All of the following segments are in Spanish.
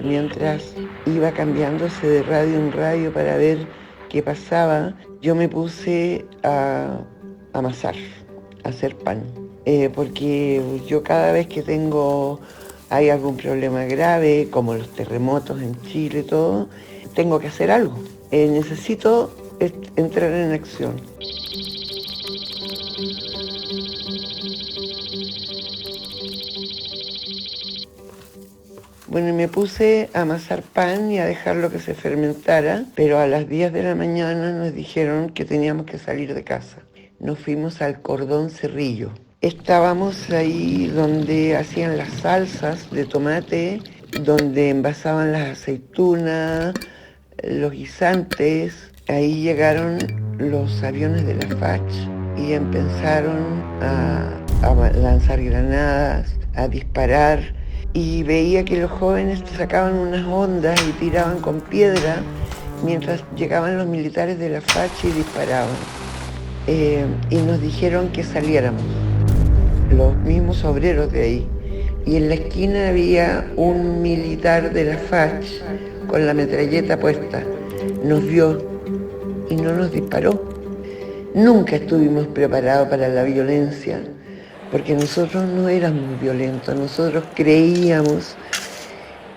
Mientras iba cambiándose de radio en radio para ver qué pasaba, yo me puse a amasar, a hacer pan. Porque yo cada vez que hay algún problema grave, como los terremotos en Chile y todo, tengo que hacer algo. Necesito entrar en acción. Bueno, y me puse a amasar pan y a dejarlo que se fermentara, pero a las 10 de la mañana nos dijeron que teníamos que salir de casa. Nos fuimos al Cordón Cerrillo. Estábamos ahí donde hacían las salsas de tomate, donde envasaban las aceitunas, los guisantes. Ahí llegaron los aviones de la FACH y empezaron a lanzar granadas, a disparar, y veía que los jóvenes sacaban unas ondas y tiraban con piedra mientras llegaban los militares de la FACH y disparaban. Y nos dijeron que saliéramos, los mismos obreros de ahí. Y en la esquina había un militar de la FACH con la metralleta puesta. Nos vio y no nos disparó. Nunca estuvimos preparados para la violencia, porque nosotros no éramos violentos, nosotros creíamos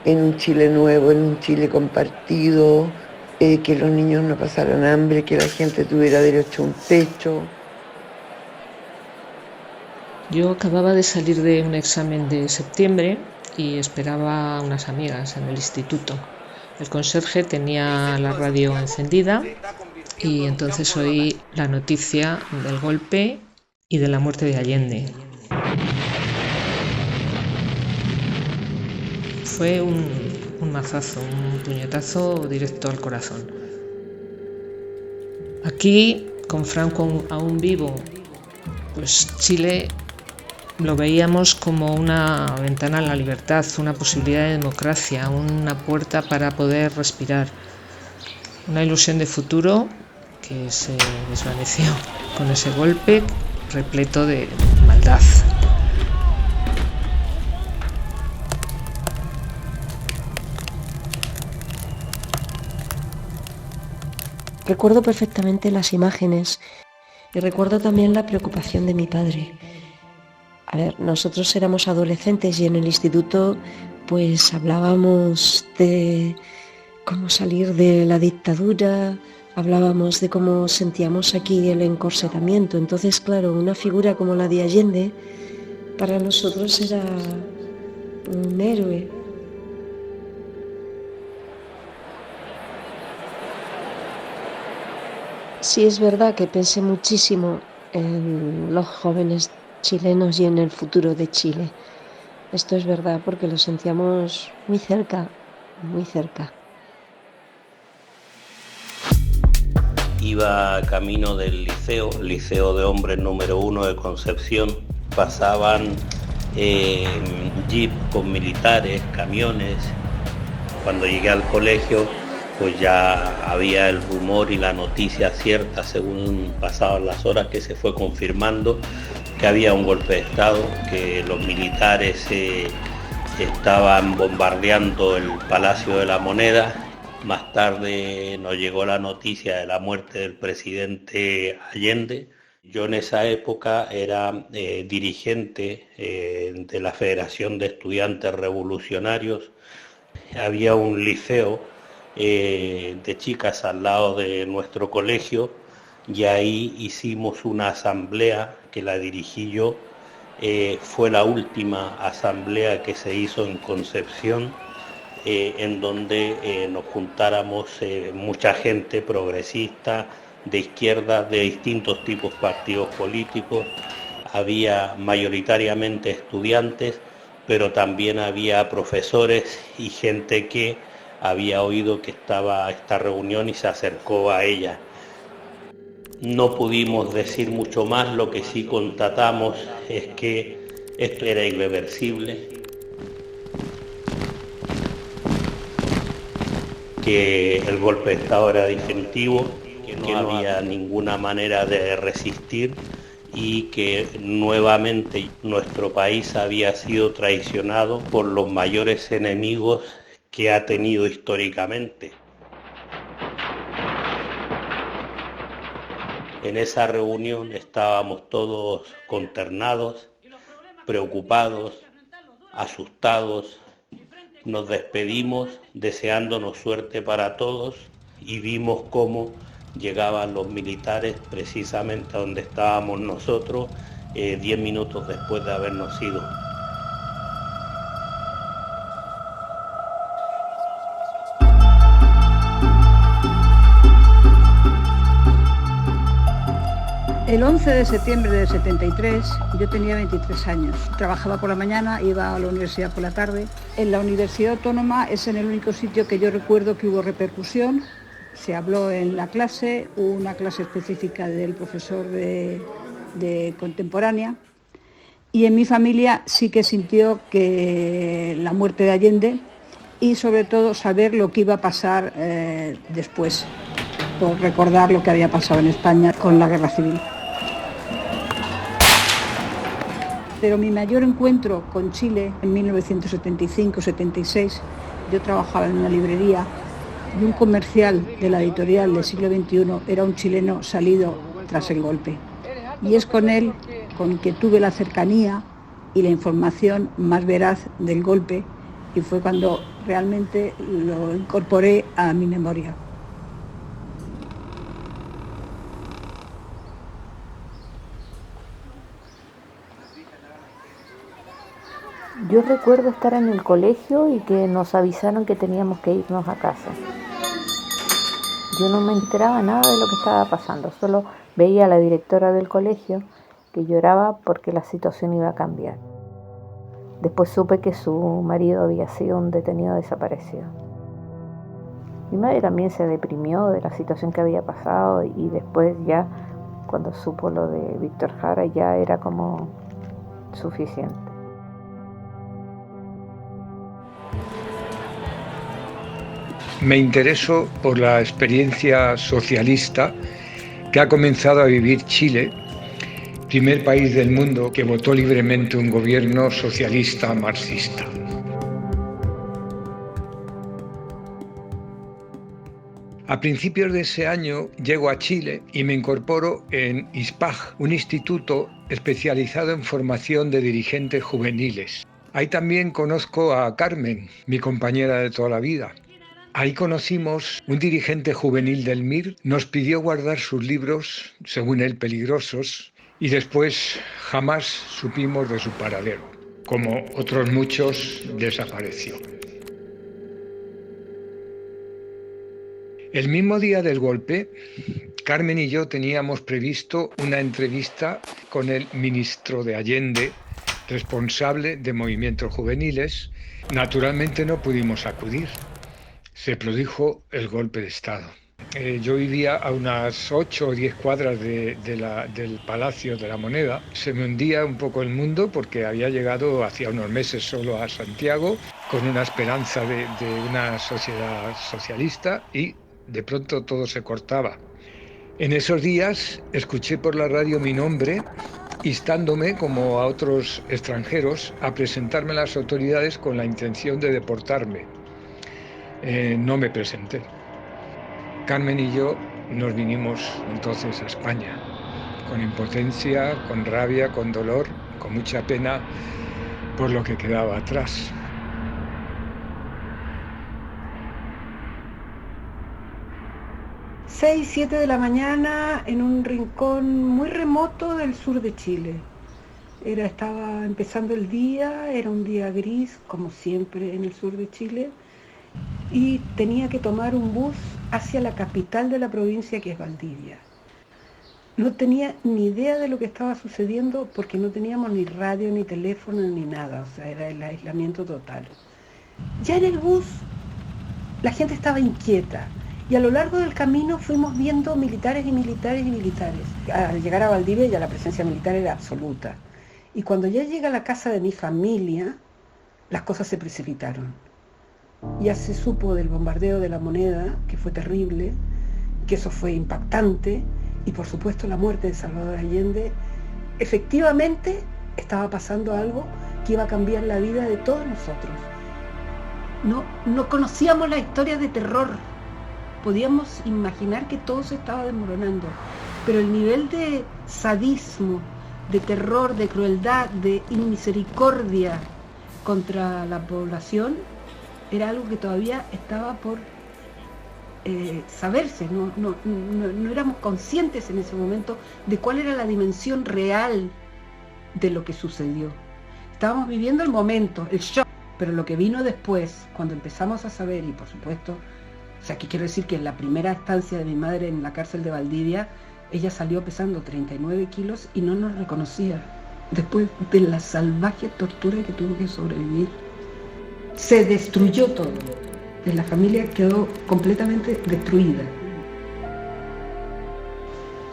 en un Chile nuevo, en un Chile compartido, que los niños no pasaran hambre, que la gente tuviera derecho a un techo. Yo acababa de salir de un examen de septiembre y esperaba a unas amigas en el instituto. El conserje tenía la radio encendida y entonces oí la noticia del golpe y de la muerte de Allende. Fue un mazazo, un puñetazo directo al corazón. Aquí, con Franco aún vivo, pues Chile lo veíamos como una ventana a la libertad, una posibilidad de democracia, una puerta para poder respirar. Una ilusión de futuro que se desvaneció con ese golpe repleto de maldad. Recuerdo perfectamente las imágenes y recuerdo también la preocupación de mi padre. A ver, nosotros éramos adolescentes y en el instituto pues hablábamos de cómo salir de la dictadura, hablábamos de cómo sentíamos aquí el encorsetamiento. Entonces, claro, una figura como la de Allende para nosotros era un héroe. Sí es verdad que pensé muchísimo en los jóvenes chilenos y en el futuro de Chile. Esto es verdad porque lo sentíamos muy cerca, muy cerca. Iba camino del liceo de hombres número 1 de Concepción. Pasaban jeep con militares, camiones. Cuando llegué al colegio, pues ya había el rumor y la noticia cierta, según pasaban las horas, que se fue confirmando que había un golpe de Estado, que los militares estaban bombardeando el Palacio de la Moneda. Más tarde nos llegó la noticia de la muerte del presidente Allende. Yo en esa época era dirigente de la Federación de Estudiantes Revolucionarios. Había un liceo de chicas al lado de nuestro colegio y ahí hicimos una asamblea que la dirigí yo. Fue la última asamblea que se hizo en Concepción, en donde nos juntáramos mucha gente progresista, de izquierda, de distintos tipos de partidos políticos. Había mayoritariamente estudiantes, pero también había profesores y gente que había oído que estaba esta reunión y se acercó a ella. No pudimos decir mucho más, lo que sí constatamos es que esto era irreversible, que el golpe de Estado era definitivo, que no había ninguna manera de resistir y que nuevamente nuestro país había sido traicionado por los mayores enemigos que ha tenido históricamente. En esa reunión estábamos todos consternados, preocupados, asustados. Nos despedimos deseándonos suerte para todos y vimos cómo llegaban los militares precisamente a donde estábamos nosotros 10 minutos después de habernos ido. El 11 de septiembre del 73 yo tenía 23 años. Trabajaba por la mañana, iba a la universidad por la tarde. En la Universidad Autónoma es en el único sitio que yo recuerdo que hubo repercusión. Se habló en la clase, hubo una clase específica del profesor de contemporánea. Y en mi familia sí que sintió que la muerte de Allende y sobre todo saber lo que iba a pasar después, por recordar lo que había pasado en España con la guerra civil. Pero mi mayor encuentro con Chile en 1975-76, yo trabajaba en una librería y un comercial de la editorial del siglo XXI era un chileno salido tras el golpe. Y es con él con que tuve la cercanía y la información más veraz del golpe y fue cuando realmente lo incorporé a mi memoria. Yo recuerdo estar en el colegio y que nos avisaron que teníamos que irnos a casa. Yo no me enteraba nada de lo que estaba pasando, solo veía a la directora del colegio que lloraba porque la situación iba a cambiar. Después supe que su marido había sido un detenido desaparecido. Mi madre también se deprimió de la situación que había pasado y después ya, cuando supo lo de Víctor Jara, ya era como suficiente. Me intereso por la experiencia socialista que ha comenzado a vivir Chile, primer país del mundo que votó libremente un gobierno socialista marxista. A principios de ese año llego a Chile y me incorporo en ISPAJ, un instituto especializado en formación de dirigentes juveniles. Ahí también conozco a Carmen, mi compañera de toda la vida. Ahí conocimos un dirigente juvenil del MIR, nos pidió guardar sus libros, según él peligrosos, y después jamás supimos de su paradero. Como otros muchos, desapareció. El mismo día del golpe, Carmen y yo teníamos previsto una entrevista con el ministro de Allende, responsable de movimientos juveniles. Naturalmente no pudimos acudir. Se produjo el golpe de Estado. Yo vivía a unas 8 o 10 cuadras del Palacio de la Moneda. Se me hundía un poco el mundo porque había llegado hacía unos meses solo a Santiago con una esperanza de una sociedad socialista y de pronto todo se cortaba. En esos días escuché por la radio mi nombre, instándome, como a otros extranjeros, a presentarme a las autoridades con la intención de deportarme. No me presenté. Carmen y yo nos vinimos entonces a España, con impotencia, con rabia, con dolor, con mucha pena por lo que quedaba atrás. Seis, 7 de la mañana en un rincón muy remoto del sur de Chile. Estaba empezando el día, era un día gris, como siempre en el sur de Chile, y tenía que tomar un bus hacia la capital de la provincia, que es Valdivia. No tenía ni idea de lo que estaba sucediendo porque no teníamos ni radio, ni teléfono, ni nada, o sea, era el aislamiento total. Ya en el bus la gente estaba inquieta y a lo largo del camino fuimos viendo militares y militares y militares. Al llegar a Valdivia ya la presencia militar era absoluta. Y cuando ya llega a la casa de mi familia, las cosas se precipitaron. Ya se supo del bombardeo de La Moneda, que fue terrible, que eso fue impactante, y por supuesto la muerte de Salvador Allende, efectivamente estaba pasando algo que iba a cambiar la vida de todos nosotros. No conocíamos la historia de terror, podíamos imaginar que todo se estaba desmoronando, pero el nivel de sadismo, de terror, de crueldad, de inmisericordia contra la población era algo que todavía estaba por saberse. No éramos conscientes en ese momento de cuál era la dimensión real de lo que sucedió. Estábamos viviendo el momento, el shock, pero lo que vino después, cuando empezamos a saber, y por supuesto, o sea, que quiero decir que en la primera estancia de mi madre en la cárcel de Valdivia, ella salió pesando 39 kilos y no nos reconocía, después de la salvaje tortura que tuvo que sobrevivir. Se destruyó todo, la familia quedó completamente destruida.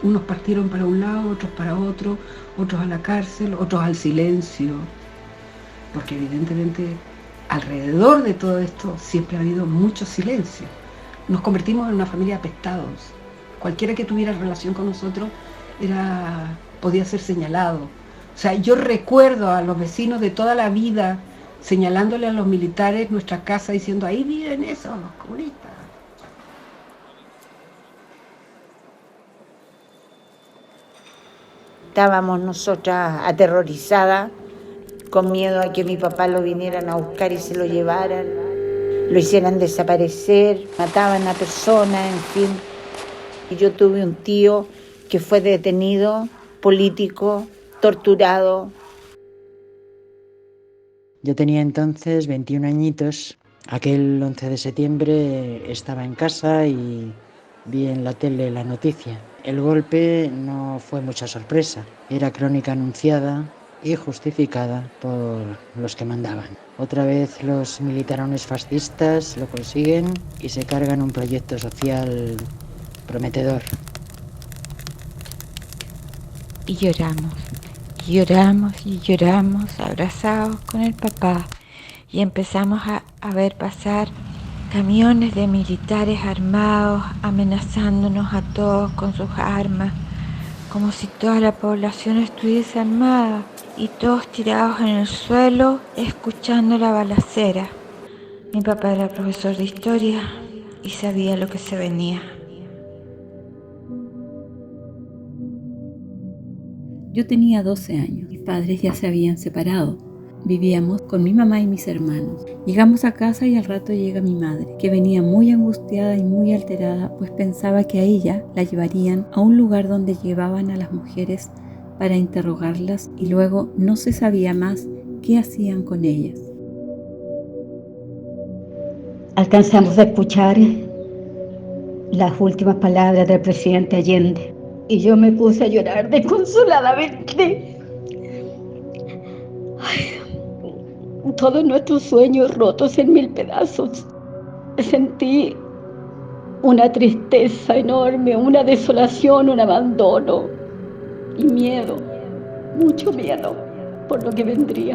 Unos partieron para un lado, otros para otro, otros a la cárcel, otros al silencio, porque evidentemente alrededor de todo esto siempre ha habido mucho silencio. Nos convertimos en una familia apestados. Cualquiera que tuviera relación con nosotros podía ser señalado. O sea, yo recuerdo a los vecinos de toda la vida señalándole a los militares nuestra casa diciendo, ahí viven esos, los comunistas. Estábamos nosotras aterrorizadas, con miedo a que mi papá lo vinieran a buscar y se lo llevaran, lo hicieran desaparecer, mataban a personas, en fin. Y yo tuve un tío que fue detenido, político, torturado. Yo tenía entonces 21 añitos. Aquel 11 de septiembre estaba en casa y vi en la tele la noticia. El golpe no fue mucha sorpresa. Era crónica anunciada y justificada por los que mandaban. Otra vez los militarones fascistas lo consiguen y se cargan un proyecto social prometedor. Y lloramos, abrazados con el papá, y empezamos a ver pasar camiones de militares armados, amenazándonos a todos con sus armas, como si toda la población estuviese armada, y todos tirados en el suelo, escuchando la balacera. Mi papá era profesor de historia y sabía lo que se venía. Yo tenía 12 años, mis padres ya se habían separado. Vivíamos con mi mamá y mis hermanos. Llegamos a casa y al rato llega mi madre, que venía muy angustiada y muy alterada, pues pensaba que a ella la llevarían a un lugar donde llevaban a las mujeres para interrogarlas y luego no se sabía más qué hacían con ellas. Alcanzamos a escuchar las últimas palabras del presidente Allende y yo me puse a llorar desconsoladamente. Todos nuestros sueños rotos en 1000 pedazos. Sentí una tristeza enorme, una desolación, un abandono y miedo, mucho miedo por lo que vendría.